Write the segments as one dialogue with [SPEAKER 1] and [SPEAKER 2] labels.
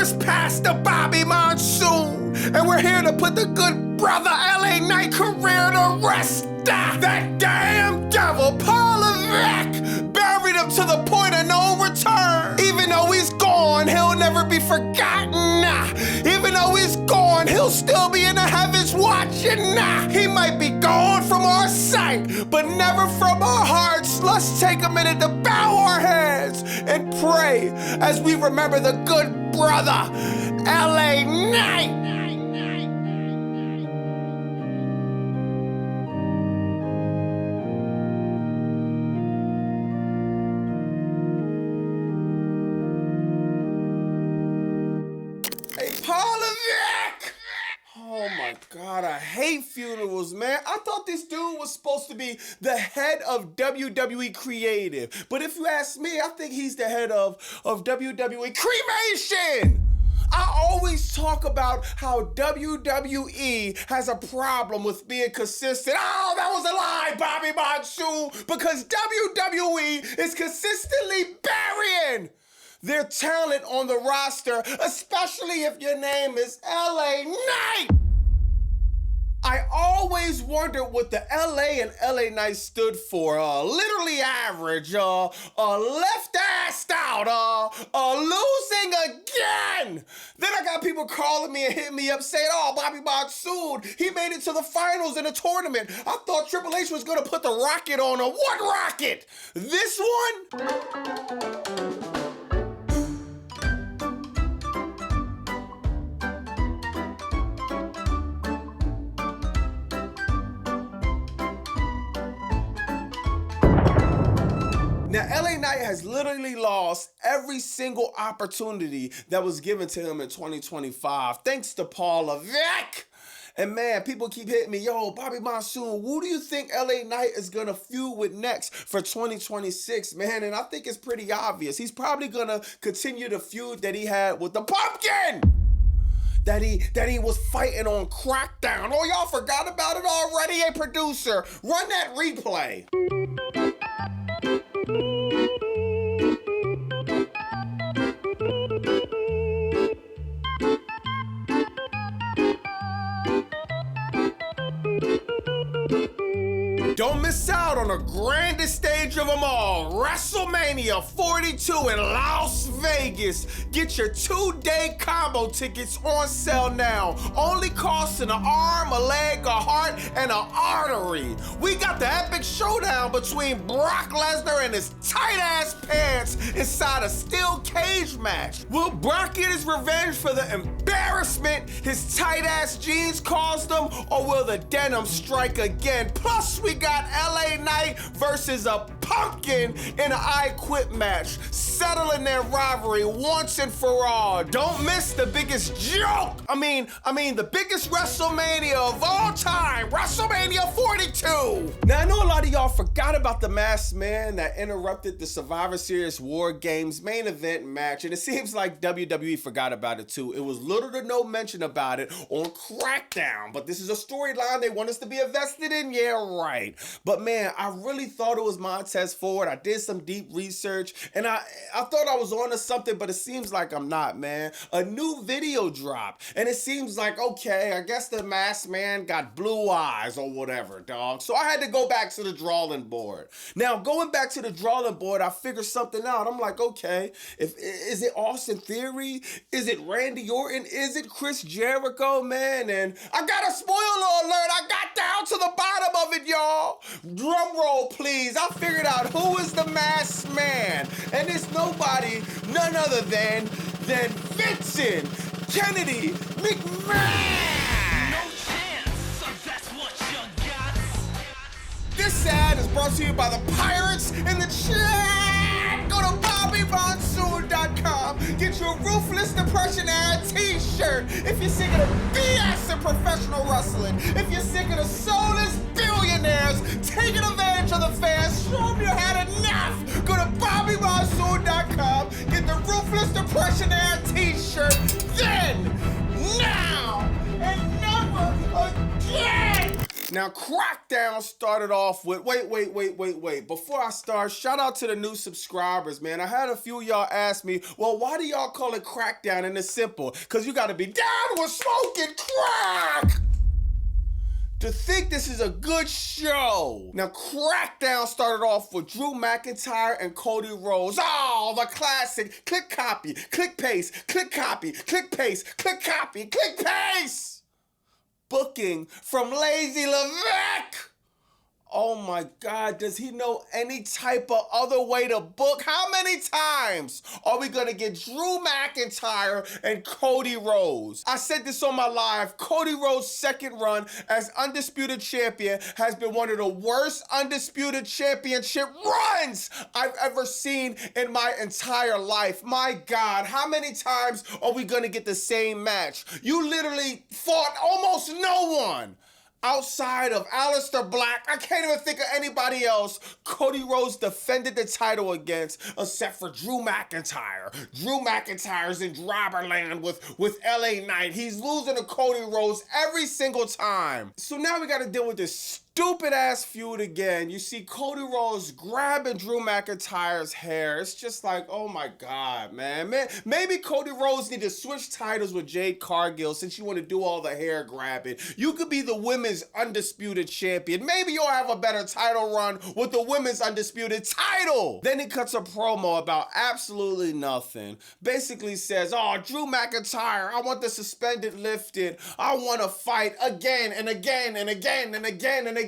[SPEAKER 1] years past the Bobby Monsoon, and we're here to put the good brother LA Knight career to rest. That damn devil, Paul Levesque, buried him to the point of no return. Even though he's gone, he'll never be forgotten. Even though he's gone, he'll still be in the heavens watching. He might be gone from our sight, but never from our hearts. Let's take a minute to bow our heads and pray as we remember the good brother, LA Knight. Oh my God, I hate funerals, man. I thought this dude was supposed to be the head of WWE Creative. But if you ask me, I think he's the head of WWE Cremation. I always talk about how WWE has a problem with being consistent. Oh, that was a lie, Bobby Monsoon, because WWE is consistently burying their talent on the roster, especially if your name is LA Knight. I always wondered what the LA and LA Knight stood for. Literally average, left-assed out, losing again. Then I got people calling me and hitting me up saying, oh, Bobby Monsoon, he made it to the finals in a tournament. I thought Triple H was gonna put the rocket on him. What rocket? This one? Now, LA Knight has literally lost every single opportunity that was given to him in 2025, thanks to Paul Levesque. And man, people keep hitting me, yo, Bobby Monsoon, who do you think LA Knight is gonna feud with next for 2026, man? And I think it's pretty obvious. He's probably gonna continue the feud that he had with the Pumpkin, that he was fighting on Crackdown. Oh, y'all forgot about it already? Hey, producer, run that replay. Don't miss out on the grandest stage of them all, Wrestlemania 42 in Las Vegas. Get your 2-day combo tickets on sale now. Only costing an arm, a leg, a heart, and an artery. We got the epic showdown between Brock Lesnar and his tight-ass pants inside a steel cage match. Will Brock get his revenge for the embarrassment his tight-ass jeans caused him, or will the denim strike again? Plus, we got LA Knight versus a Pumpkin in an I Quit match, settling their rivalry once and for all. Don't miss the biggest joke. I mean the biggest WrestleMania of all time, WrestleMania 42. Now I know a lot of y'all forgot about the masked man that interrupted the Survivor Series War Games main event match, and it seems like WWE forgot about it too. It was little to no mention about it on Crackdown, but this is a storyline they want us to be invested in, yeah, right. But man, I really thought it was Montez Ford. I did some deep research, and I thought I was onto something, but it seems like I'm not, man. A new video dropped, and it seems like, okay, I guess the masked man got blue eyes or whatever, dog. So I had to go back to the drawing board. Now, going back to the drawing board, I figured something out. I'm like, okay, is it Austin Theory? Is it Randy Orton? Is it Chris Jericho, man? And I got a spoiler alert. I got down to the bottom of it, y'all. Drum roll, please. I figured out who is the masked man, and it's nobody, none other than Vincent Kennedy McMahon.
[SPEAKER 2] No chance, so that's what you got.
[SPEAKER 1] This ad is brought to you by the Pirates in the chat. Go to BobbyMonsoon.com. Get your Ruthless Depression ad t-shirt. If you're sick of the BS in professional wrestling, if you're sick of the soulless billionaires taking advantage of the fans, show them you had enough. Go to BobbyMonsoon.com. Get the Ruthless Depression ad t-shirt. Then, now, and never again. Now, Crackdown started off with, wait. Before I start, shout out to the new subscribers, man. I had a few of y'all ask me, well, why do y'all call it Crackdown? And it's simple, because you got to be down with smoking crack to think this is a good show. Now, Crackdown started off with Drew McIntyre and Cody Rhodes. Oh, the classic click, copy, click, paste, click, copy, click, paste, click, copy, click, paste. Booking from Lazy Levesque. Oh my God, does he know any type of other way to book? How many times are we gonna get Drew McIntyre and Cody Rhodes? I said this on my live. Cody Rhodes' second run as Undisputed Champion has been one of the worst Undisputed Championship runs I've ever seen in my entire life. My God, how many times are we gonna get the same match? You literally fought almost no one. Outside of Aleister Black, I can't even think of anybody else Cody Rhodes defended the title against except for Drew McIntyre. Drew McIntyre's in Driverland with LA Knight. He's losing to Cody Rhodes every single time. So now we gotta deal with this stupid ass feud again. You see Cody Rhodes grabbing Drew McIntyre's hair. It's just like, oh my God, man. Maybe Cody Rhodes need to switch titles with Jade Cargill since you want to do all the hair grabbing. You could be the women's undisputed champion. Maybe you'll have a better title run with the women's undisputed title. Then he cuts a promo about absolutely nothing. Basically says, oh, Drew McIntyre, I want the suspended lifted. I want to fight again and again and again and again and again.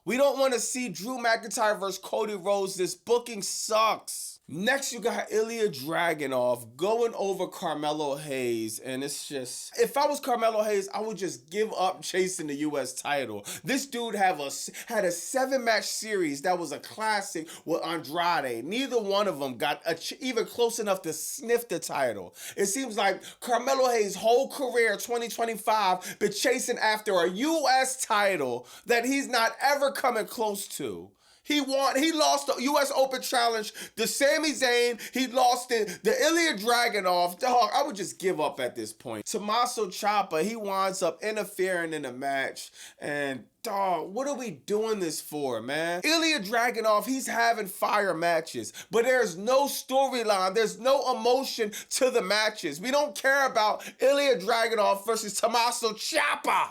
[SPEAKER 1] We don't want to see Drew McIntyre versus Cody Rhodes. This booking sucks. Next, you got Ilya Dragunov going over Carmelo Hayes, and it's just, if I was Carmelo Hayes, I would just give up chasing the U.S. title. This dude had a 7-match series that was a classic with Andrade. Neither one of them got even close enough to sniff the title. It seems like Carmelo Hayes' whole career, 2025, been chasing after a U.S. title that he's not ever coming close to. He lost the U.S. Open Challenge to Sami Zayn. He lost the Ilya Dragunov. Dog, I would just give up at this point. Tommaso Ciampa, he winds up interfering in the match. And dog, what are we doing this for, man? Ilya Dragunov, he's having fire matches, but there's no storyline. There's no emotion to the matches. We don't care about Ilya Dragunov versus Tommaso Ciampa.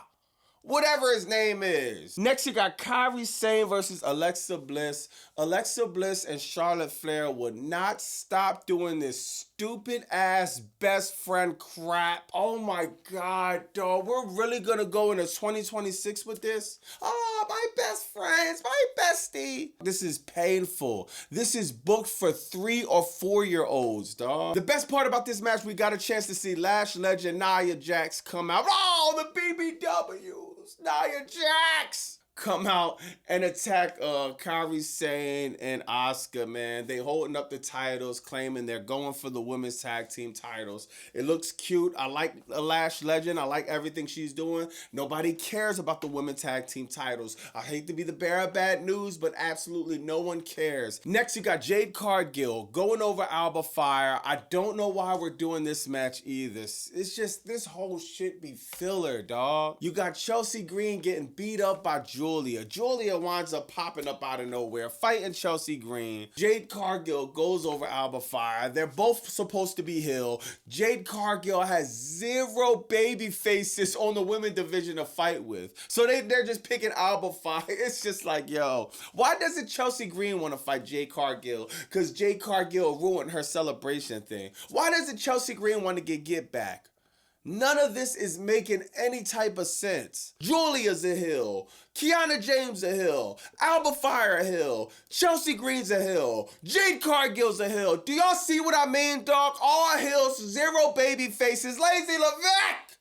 [SPEAKER 1] Whatever his name is. Next, you got Kairi Sane versus Alexa Bliss. Alexa Bliss and Charlotte Flair would not stop doing this stupid ass best friend crap. Oh my God, dog. We're really gonna go into 2026 with this? Oh, my best friends, my bestie. This is painful. This is booked for 3 or 4-year-olds, dog. The best part about this match, we got a chance to see Lash legend Nia Jax come out. Oh, the BBWs. Nia Jax come out and attack Kairi Sane and Asuka, man. They holding up the titles, claiming they're going for the women's tag team titles. It looks cute. I like Lash Legend. I like everything she's doing. Nobody cares about the women's tag team titles. I hate to be the bearer of bad news, but absolutely no one cares. Next, you got Jade Cargill going over Alba Fire. I don't know why we're doing this match either. It's just, this whole shit be filler, dog. You got Chelsea Green getting beat up by Julia. Julia winds up popping up out of nowhere, fighting Chelsea Green. Jade Cargill goes over Alba Fire. They're both supposed to be heel. Jade Cargill has 0 baby faces on the women division to fight with. So they're just picking Alba Fire. It's just like, yo, why doesn't Chelsea Green want to fight Jade Cargill? Because Jade Cargill ruined her celebration thing. Why doesn't Chelsea Green want to get back? None of this is making any type of sense. Julia's a heel. Kiana James a heel. Alba Fire a heel. Chelsea Green's a heel. Jade Cargill's a heel. Do y'all see what I mean, dog? All heels, 0 baby faces. Lazy Levesque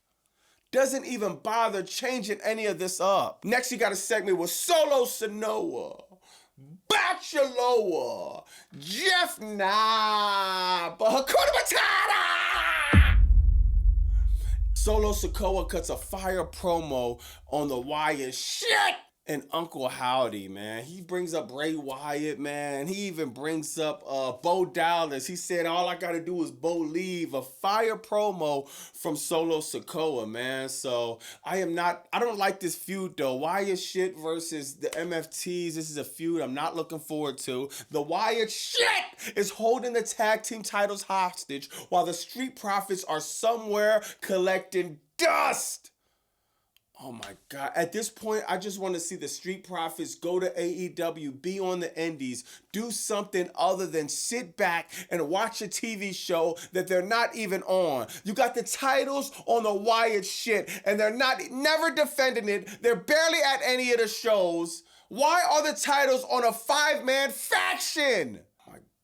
[SPEAKER 1] doesn't even bother changing any of this up. Next, you got a segment with Solo Sonoa, Bachelor, Jeff Knob, Hakuna Matata. Solo Sakoa cuts a fire promo on the Wyatt. Shit! And Uncle Howdy, man, he brings up Bray Wyatt, man. He even brings up Bo Dallas. He said, all I got to do is Bo leave. A fire promo from Solo Sakoa, man. So I don't like this feud, though. Wyatt shit versus the MFTs. This is a feud I'm not looking forward to. The Wyatt shit is holding the tag team titles hostage while the Street Profits are somewhere collecting dust. Oh my God. At this point, I just want to see the Street Profits go to AEW, be on the indies, do something other than sit back and watch a TV show that they're not even on. You got the titles on the Wyatt shit, and they're never defending it. They're barely at any of the shows. Why are the titles on a 5-man faction?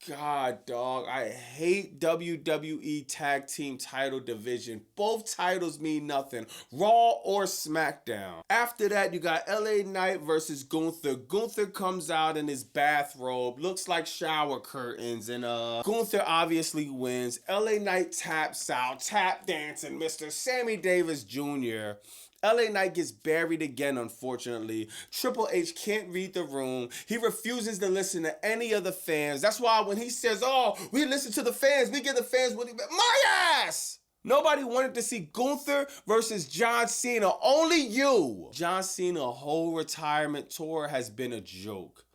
[SPEAKER 1] God, dog, I hate WWE Tag Team title division. Both titles mean nothing, Raw or SmackDown. After that, you got LA Knight versus Gunther. Gunther comes out in his bathrobe, looks like shower curtains, and Gunther obviously wins. LA Knight taps out, tap dancing, Mr. Sammy Davis Jr. LA Knight gets buried again, unfortunately. Triple H can't read the room. He refuses to listen to any of the fans. That's why when he says, oh, we listen to the fans, we give the fans what my ass! Nobody wanted to see Gunther versus John Cena. Only you. John Cena's whole retirement tour has been a joke.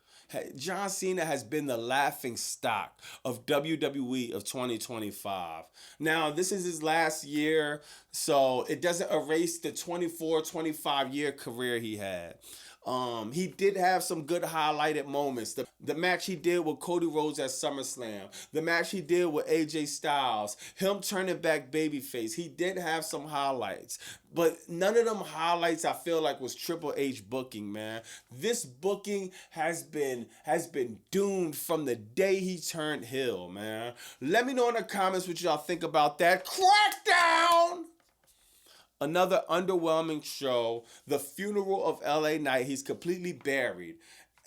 [SPEAKER 1] John Cena has been the laughing stock of WWE of 2025. Now, this is his last year, so it doesn't erase the 24, 25-year career he had. He did have some good highlighted moments. The match he did with Cody Rhodes at SummerSlam. The match he did with AJ Styles. Him turning back babyface. He did have some highlights. But none of them highlights I feel like was Triple H booking, man. This booking has been doomed from the day he turned heel, man. Let me know in the comments what y'all think about that. Crackdown! Another underwhelming show. The funeral of LA Knight. He's completely buried.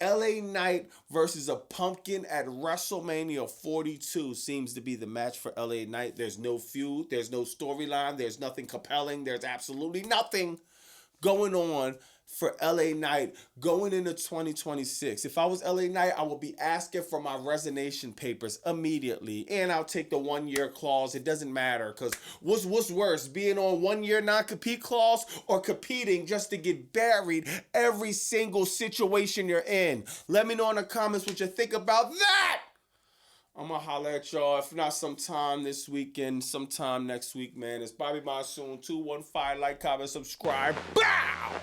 [SPEAKER 1] LA Knight versus a pumpkin at Wrestlemania 42 seems to be the match for LA Knight. There's no feud. There's no storyline. There's nothing compelling. There's absolutely nothing going on for LA Knight going into 2026. If I was LA Knight, I would be asking for my resignation papers immediately. And I'll take the 1-year clause. It doesn't matter, because what's worse, being on 1-year non-compete clause or competing just to get buried every single situation you're in? Let me know in the comments what you think about that. I'm gonna holler at y'all, if not sometime this weekend, sometime next week, man. It's Bobby Monsoon, 215, like, comment, subscribe. Bow!